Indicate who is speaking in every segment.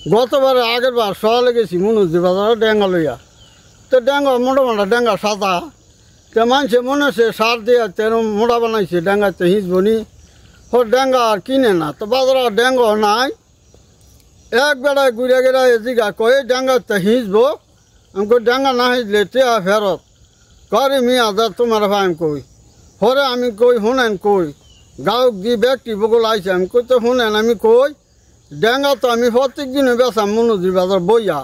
Speaker 1: গতবারে আগের বার সকালে গেছি মনুজি বাজারে ডেঙ্গা লইয়া। তো ডেঙ্গা মোটা মোটা ডেঙ্গা সাদা, তো মানুষে মনে হচ্ছে সার দিয়ে তেরম মোটা বানাইছে ডেঙ্গাতে হিঁচবনি, ওর ডেঙ্গা আর কিনে না। তো বাজারে ডেঙ্গা নাই, এক বেড়ায় ঘুরে গেলে এদিকে কয়ে ডেঙ্গাতে হিঁচবো। আমি কই ডেঙ্গা না হিঁচলে টেয়া ফেরত করে মিয়া যা তোমার ভাই আমি কই। পরে আমি কই শুনেন কই গাঁক দি ব্যক্তি বগল আইছে, আমি কই তো শুনেন আমি কই ডেঙ্গা তো আমি প্রত্যেক দিনে বেচাম মনুজি বাজার বইয়া,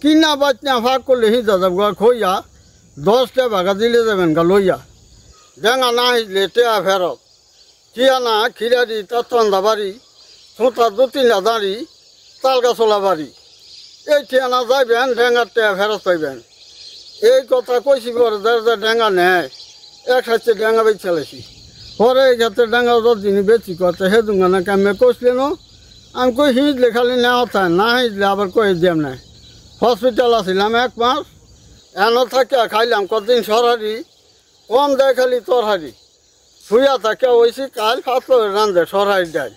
Speaker 1: কিনা বাচ্চা ফাঁক করলে হিঁচা যাব গা খইয়া 10টা ভাগা দিলে যাবেন গা লইয়া। ডেঙ্গা না হিঁচলে টেয়া ফেরত চিয়ানা খিরারি তাতন্দা বাড়ি ছোটা 2-3টা দাঁড়ি তালগাছলা বাড়ি, এই ঠিয়ানা যাইবেন ডেঙ্গার টেয়া ফেরত পাইবেন। এই কথা কইছি পরে যে ডেঙ্গা নেয় এক সাথে ডেঙ্গা বেচ চালাইছি। পরে এই ক্ষেত্রে ডেঙ্গা যতদিনই বেশি করতে হে দুঙ্গানা কামে কষলেন। আমি কই হিঁচলে খালি নেওয়া থাকে, না হিঁচলে আবার কয়ে দিয়াম নাই। হসপিটাল আসিলাম 1 মাস, এনো থাকিয়া খাইলাম কতদিন সরহারি, কম দেয় খালি তরহারি। শুয়া থাকিয়া ওইসি কাল 5 রান্ধে সরহারি দেয়।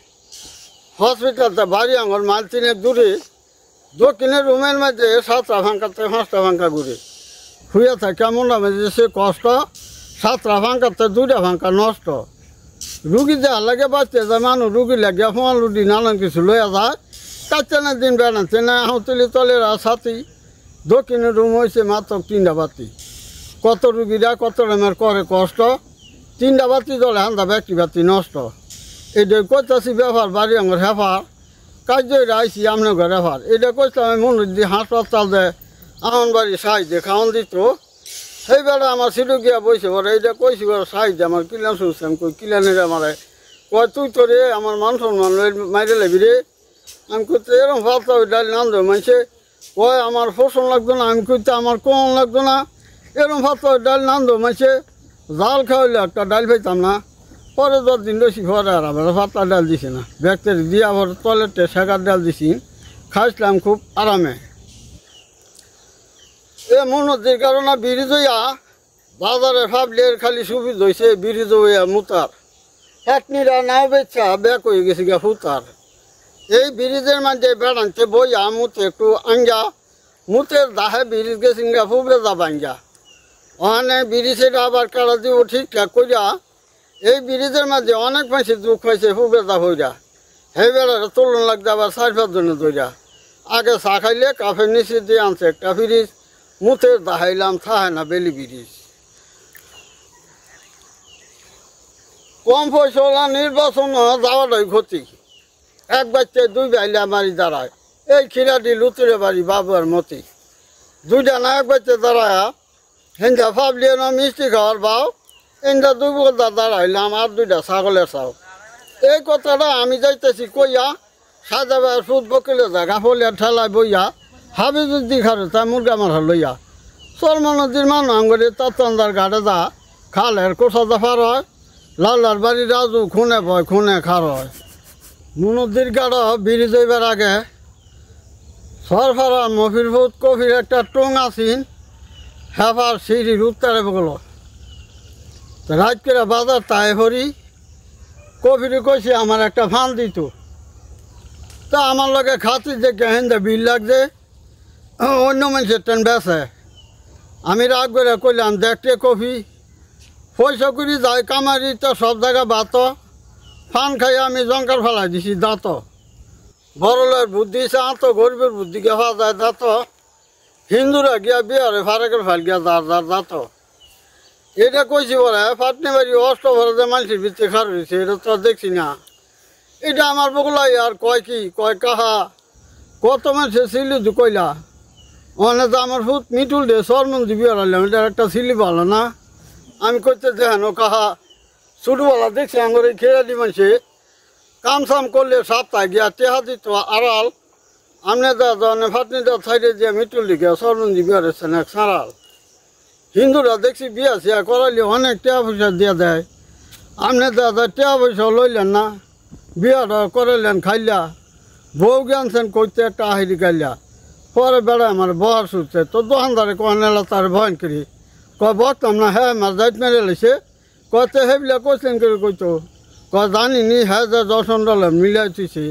Speaker 1: হসপিটালটা বাড়ি আমার মাইল 3 দূরে, দক্ষিণের রুমের মধ্যে 7টা ভাঙ্কাতে 5টা ভাঙ্কা ঘুরে শুয়ে থাকে। মনে মধ্যে সে কষ্ট, 7টা ভাঙ্কাতে 2টা ভাঙ্কা নষ্ট। রুগী দেওয়ার লাগে বাঁচতে যায় মানুষ, রুগী লাগে ফোন রুটি নানান কিছু লইয়া যায়, কাটছে না দিন বেড়াচ্ছে না হাউতলি তলের সাথী। দক্ষিণের রুম হয়েছে মাত্র 3টা বাতি, কত রুগীরা কত রকমের করে কষ্ট। 3টা বাতি জলে হান্দা ব্যক্তি বাতি নষ্ট। এটা করতেছি ব্যাপার বাড়ি আমার হেফার কার্যই আইসি আপনার ঘরে হেফার। এটা করতাম আমি মনে দিই হাসপাতাল দেয় আমার বাড়ি সাহায্যে খাওয়ান দিত। সেই বেলা আমার সিটু গিয়া বসে পরে এইটা কইছি বড় সাহায্যে আমার কিলান শুনছি। আমি কই কিলানের আমারে কয় তুই তো রে আমার মান সম্মান মাইরে লাগবি রে। আমি কইতে এরকম ফালতা ওই ডাল নাম দেয় মাইছে কয় আমার ফসল লাগতো না। আমি কইতে আমার কম লাগতো না, এরকম ফালতা ওই ডাল নাম দেয় মাইছে জাল খাওয়াইলে একটা ডাল পাইতাম না। পরে 10 দিন রয়েছি পরে আর আবার পাতলা ডাল দিছে না, ব্যাকটেরি দিয়ে আবার টয়লেটে শেখার ডাল দিছি, খাইছিলাম খুব আরামে। এ মনোজির কারণে ব্রিজ হইয়া বাজারে ভাবলের খালি সুবিধা হয়েছে। ব্রিজ হইয়া মুতার একনিরা নাও বেচা ব্যাক হয়ে গেছে গা ফুতার। এই ব্রিজের মাঝে বেড়াইতে বইয়া মুতে একটু আঙ্গা, মুতের দাহে ব্রিজ গেছে গা ফুবে যাবা আঙ্গা। ওখানে ব্রিজের আবার কারা দিব ঠিকঠাক করিয়া এই ব্রিজের মাঝে অনেক মানুষের দুঃখ হয়েছে ফুবেদা হইয়া। সেই বেড়াটা তুলন লাগতে আবার 4-5 জনে ধরিয়া আগে চা খাইলে কাফের নিচে দিয়ে আনছে একটা ব্রিজ, মুথের দাহাইলাম থাহে না বেলি ব্রিজ। কম পয়সা নির্বাচন যাওয়াটাই ক্ষতি। 1 বাচ্চায় 2 বাইলা মারি দাঁড়ায়। এই খিরাটি লুতুরে বাড়ি বাবুর মতি 2টা না 1 বাচ্চা দাঁড়ায় হেন্দা ভাবলিয়ে না মিষ্টি খাওয়ার বাও এনটা 2 বলদা দাঁড়াইলাম আর 2টা ছাগলের চাও। এই কথাটা আমি যাইতেছি কইয়া সাজাবার সুদ বকিলে জায়গা ফলিয়া ঠেলায় বইয়া হাবিজুদ্দি খারে তা মুরগা মারা লইয়া চর্মা নদীর মানুষ আঙ্গুরি তাতন্দার ঘাটে যা খালের কোষা দফার হয়। লালার বাড়ি রাজু খুনে ভয় খুনে খার হয়। নদীর গাড়া ব্রিজ হইবার আগে সরফারা মফিরভূত কফির একটা টং আসিন হেফার সিঁড়ির উত্তরে বগল। রাত করে বাজার তাই হরি কফিরে কইছে আমার একটা ফান দিত। তা আমার লগে খাতি দেখে হেন্দা বিল লাগছে, অন্য মানুষের ট্রেন বেসে। আমি রাগ করে কইলাম দেখতে কফি পয়সা করি যায় কামারি তো সব জায়গা বাত ফান খাই আমি জঙ্কার ফেলাই দিছি দাঁত। বড়লের বুদ্ধি আত গরিবের বুদ্ধি গেফা যায় দাঁত। হিন্দুরা গিয়া বিহারে ফারাকের ফাল গিয়া দাঁড় দাঁড় দাঁত। এটা কইছি বলে ফাটনি বাড়ি অষ্ট ভরে যে মানুষের ভিতরে খার হয়েছে এটা তো দেখছি না। এটা আমার বগলাই আর কয় কি কয় কাহা কত মানুষের সিলি দু কইলা ওখানে তো আমার ফুট মিটুল দিয়ে সরমন্দি বিয়ে হারালাম। এটা একটা সিলি ভালো না। আমি করতে দেখেন ও কাহা ছোটবেলা দেখছি আমার এই খেয়ালি মানুষে কাম সাম করলে সপ্তাহে গিয়া টেহা দিত আড়াল আমনে দাদা ফাটনি দা সাইডে দিয়ে মিটুল দিকে সরমন্দি বিয়ে হারেছেন এক সারাল। হিন্দুরা দেখছি বিয়া সিয়া করাইলে অনেক টাকা পয়সা দিয়ে দেয়। আপনি দাদা টাকা পয়সা লইলেন না, বিয়াটা করাইলেন খাইলা, বউ জ্ঞানছেন করতে একটা আহিরি গাইলা। পরে বেড়ায় আমার বহার শুনছে তো দোকানদারে কনেলা তার ভয়ন করি কয় বসতাম না হ্যাঁ আমার যাইত মেরে লেছে কতে হেবিলা কোশ্চেন করে কইতো কয় জানি নি হ্যাঁ যে 10 মিলাই তুইছে।